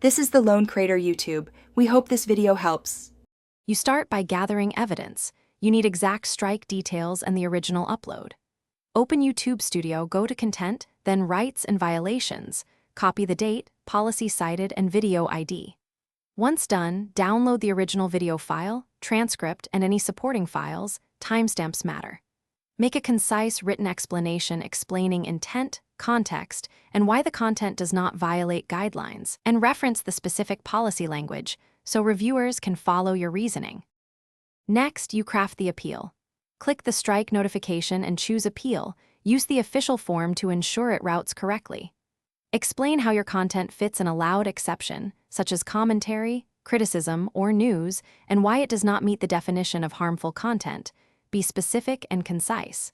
This is the Lone Creator YouTube. We hope this video helps. You start by gathering evidence. You need exact strike details and the original upload. Open YouTube Studio, go to Content, then Rights and Violations. Copy the date, policy cited, and video ID. Once done, download the original video file, transcript, and any supporting files. Timestamps matter. Make a concise written explanation explaining intent, context, and why the content does not violate guidelines, and reference the specific policy language so reviewers can follow your reasoning. Next, you craft the appeal. Click the strike notification and choose Appeal. Use the official form to ensure it routes correctly. Explain how your content fits an allowed exception, such as commentary, criticism, or news, and why it does not meet the definition of harmful content. Be specific and concise.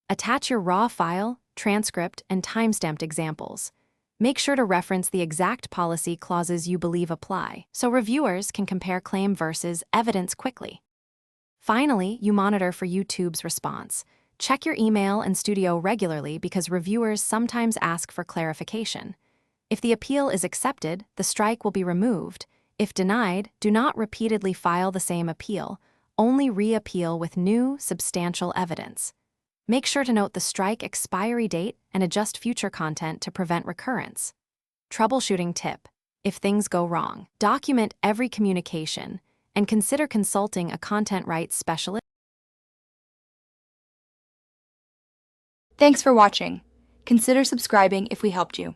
Attach your raw file, transcript, and timestamped examples. Make sure to reference the exact policy clauses you believe apply, so reviewers can compare claim versus evidence quickly. Finally, you monitor for YouTube's response. Check your email and studio regularly because reviewers sometimes ask for clarification. If the appeal is accepted, the strike will be removed. If denied, do not repeatedly file the same appeal. Only re-appeal with new, substantial evidence. Make sure to note the strike expiry date and adjust future content to prevent recurrence. Troubleshooting tip: if things go wrong, document every communication and consider consulting a content rights specialist. Thanks for watching. Consider subscribing if we helped you.